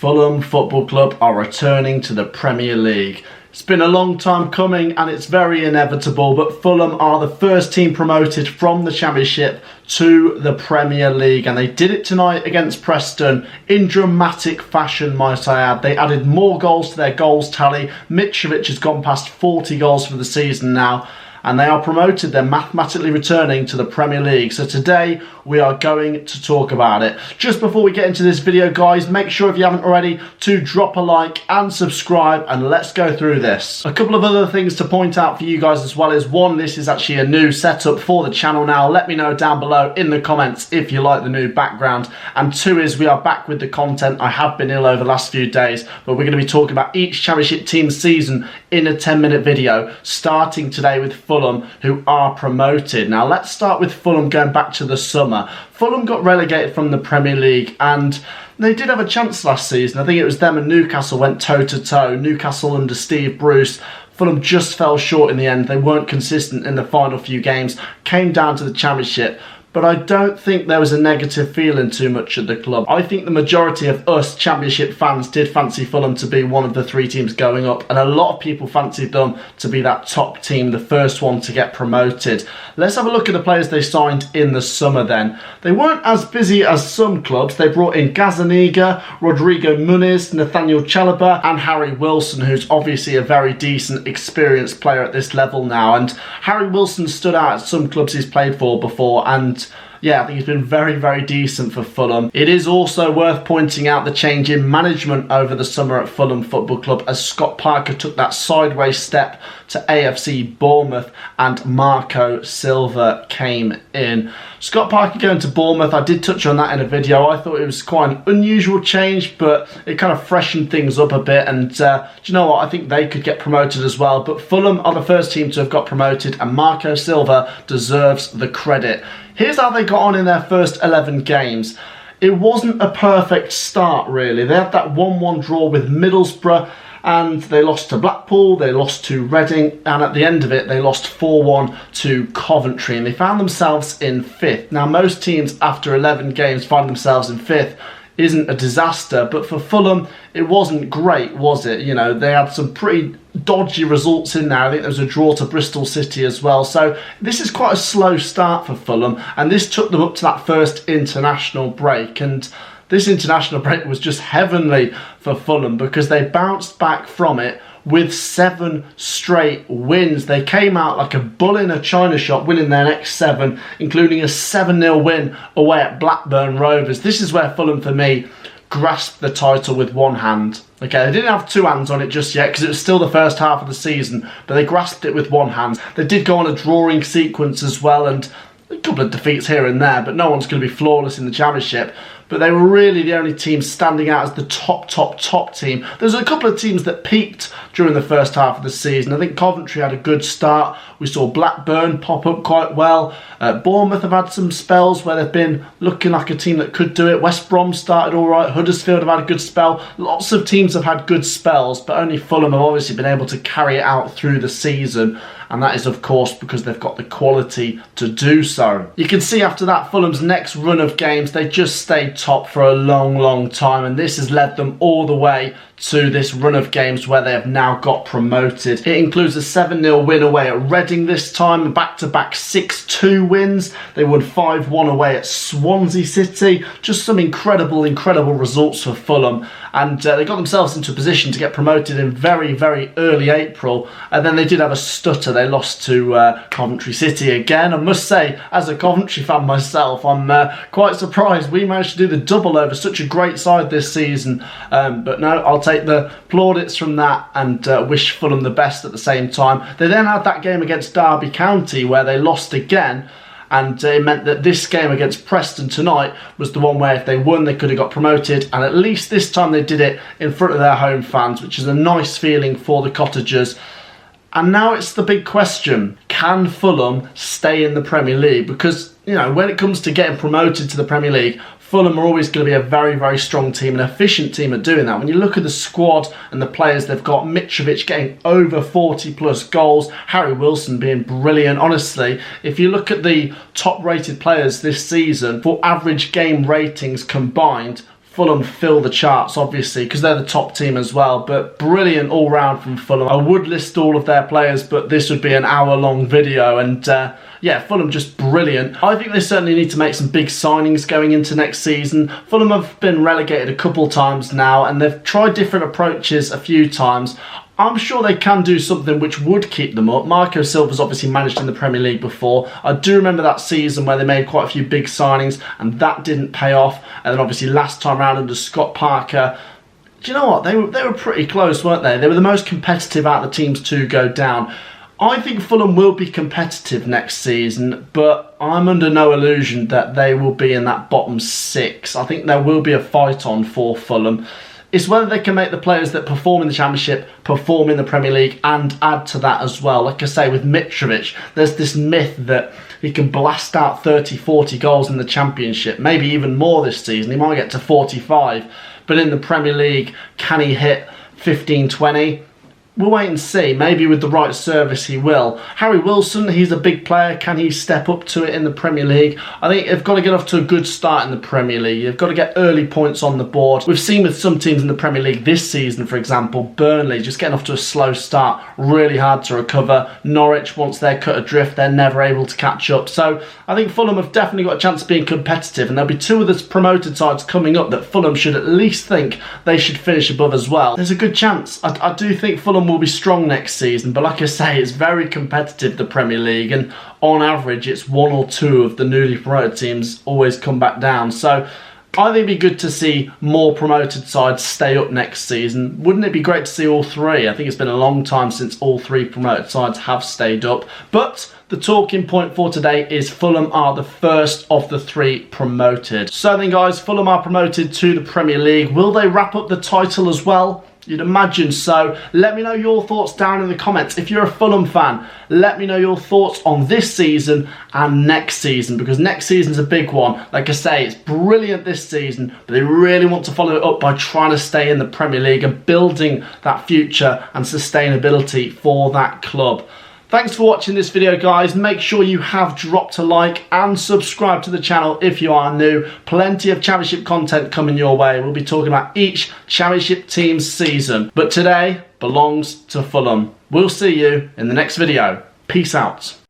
Fulham Football Club are returning to the Premier League. It's been a long time coming and it's very inevitable, but Fulham are the first team promoted from the Championship to the Premier League, and they did it tonight against Preston in dramatic fashion, might I add. They added more goals to their goals tally. Mitrovic has gone past 40 goals for the season now, and they are promoted. They're mathematically returning to the Premier League. So today we are going to talk about it. Just before we get into this video, guys, make sure if you haven't already to drop a like and subscribe, and let's go through this. A couple of other things to point out for you guys as well is, one, this is actually a new setup for the channel now. Let me know down below in the comments if you like the new background. And two is, we are back with the content. I have been ill over the last few days, but we're going to be talking about each Championship team's season in a 10-minute video, starting today with Fulham, who are promoted. Now let's start with Fulham, going back to the summer. Fulham got relegated from the Premier League, and they did have a chance last season. I think it was them and Newcastle went toe-to-toe. Newcastle under Steve Bruce. Fulham just fell short in the end. They weren't consistent in the final few games. Came down to the Championship. But I don't think there was a negative feeling too much at the club. I think the majority of us Championship fans did fancy Fulham to be one of the three teams going up, and a lot of people fancied them to be that top team, the first one to get promoted. Let's have a look at the players they signed in the summer then. They weren't as busy as some clubs. They brought in Gazzaniga, Rodrigo Muniz, Nathaniel Chalobah and Harry Wilson, who's obviously a very decent, experienced player at this level now. And Harry Wilson stood out at some clubs he's played for before, and yeah, I think he's been very, very decent for Fulham. It is also worth pointing out the change in management over the summer at Fulham Football Club, as Scott Parker took that sideways step to AFC Bournemouth and Marco Silva came in. Scott Parker going to Bournemouth, I did touch on that in a video. I thought it was quite an unusual change, but it kind of freshened things up a bit, and do you know what? I think they could get promoted as well. But Fulham are the first team to have got promoted, and Marco Silva deserves the credit. Here's how they got on in their first 11 games. It wasn't a perfect start, really. They had that 1-1 draw with Middlesbrough, and they lost to Blackpool, they lost to Reading, and at the end of it, they lost 4-1 to Coventry, and they found themselves in 5th. Now, most teams after 11 games find themselves in 5th. Isn't a disaster, but for Fulham, it wasn't great, was it? You know, they had some pretty dodgy results in there. I think there was a draw to Bristol City as well. So this is quite a slow start for Fulham, and this took them up to that first international break. And this international break was just heavenly for Fulham, because they bounced back from it with 7 straight wins. They came out like a bull in a china shop, winning their next 7, including a 7-0 win away at Blackburn Rovers. This is where Fulham, for me, grasped the title with one hand. Okay, they didn't have 2 hands on it just yet, because it was still the first half of the season, but they grasped it with one hand. They did go on a drawing sequence as well, and a couple of defeats here and there, but no one's going to be flawless in the Championship. But they were really the only team standing out as the top team. There's a couple of teams that peaked during the first half of the season. I think Coventry had a good start. We saw Blackburn pop up quite well. Bournemouth have had some spells where they've been looking like a team that could do it. West Brom started all right. Huddersfield have had a good spell. Lots of teams have had good spells, but only Fulham have obviously been able to carry it out through the season. And that is, of course, because they've got the quality to do so. You can see after that, Fulham's next run of games, they just stayed top for a long time, and this has led them all the way to this run of games where they have now got promoted. It includes a 7-0 win away at Reading this time, back-to-back 6-2 wins. They won 5-1 away at Swansea City. Just some incredible results for Fulham, and they got themselves into a position to get promoted in very early April, and then they did have a stutter. They lost to Coventry City again. I must say, as a Coventry fan myself, I'm quite surprised we managed to do the double over such a great side this season, but no, I'll take the plaudits from that and wish Fulham the best at the same time. They then had that game against Derby County where they lost again, and it meant that this game against Preston tonight was the one where if they won they could have got promoted, and at least this time they did it in front of their home fans, which is a nice feeling for the Cottagers. And now it's the big question: can Fulham stay in the Premier League? Because, you know, when it comes to getting promoted to the Premier League, Fulham are always going to be a very strong team, an efficient team at doing that. When you look at the squad and the players they've got, Mitrovic getting over 40 plus goals, Harry Wilson being brilliant. Honestly, if you look at the top rated players this season for average game ratings combined, Fulham fill the charts, obviously, because they're the top team as well. But brilliant all-round from Fulham. I would list all of their players, but this would be an hour-long video. And yeah, Fulham just brilliant. I think they certainly need to make some big signings going into next season. Fulham have been relegated a couple times now, and they've tried different approaches a few times. I'm sure they can do something which would keep them up. Marco Silva's obviously managed in the Premier League before. I do remember that season where they made quite a few big signings and that didn't pay off. And then obviously last time round under Scott Parker, do you know what? They were pretty close, weren't they? They were the most competitive out of the teams to go down. I think Fulham will be competitive next season, but I'm under no illusion that they will be in that bottom 6. I think there will be a fight on for Fulham. It's whether they can make the players that perform in the Championship perform in the Premier League and add to that as well. Like I say, with Mitrovic, there's this myth that he can blast out 30, 40 goals in the Championship, maybe even more this season. He might get to 45, but in the Premier League, can he hit 15, 20? We'll wait and see. Maybe with the right service he will. Harry Wilson, he's a big player. Can he step up to it in the Premier League? I think they've got to get off to a good start in the Premier League. You've got to get early points on the board. We've seen with some teams in the Premier League this season, for example, Burnley, just getting off to a slow start, really hard to recover. Norwich, once they're cut adrift, they're never able to catch up. So I think Fulham have definitely got a chance of being competitive, and there'll be two of the promoted sides coming up that Fulham should at least think they should finish above as well. There's a good chance. I do think Fulham will be strong next season, but like I say, it's very competitive, the Premier League, and on average it's one or two of the newly promoted teams always come back down. So I think it'd be good to see more promoted sides stay up next season. Wouldn't it be great to see all three? I think it's been a long time since all three promoted sides have stayed up. But the talking point for today is Fulham are the first of the three promoted. So then guys, Fulham are promoted to the Premier League. Will they wrap up the title as well? You'd imagine so. Let me know your thoughts down in the comments. If you're a Fulham fan, let me know your thoughts on this season and next season, because next season's a big one. Like I say, it's brilliant this season, but they really want to follow it up by trying to stay in the Premier League and building that future and sustainability for that club. Thanks for watching this video, guys. Make sure you have dropped a like and subscribe to the channel if you are new. Plenty of Championship content coming your way. We'll be talking about each Championship team's season. But today belongs to Fulham. We'll see you in the next video. Peace out.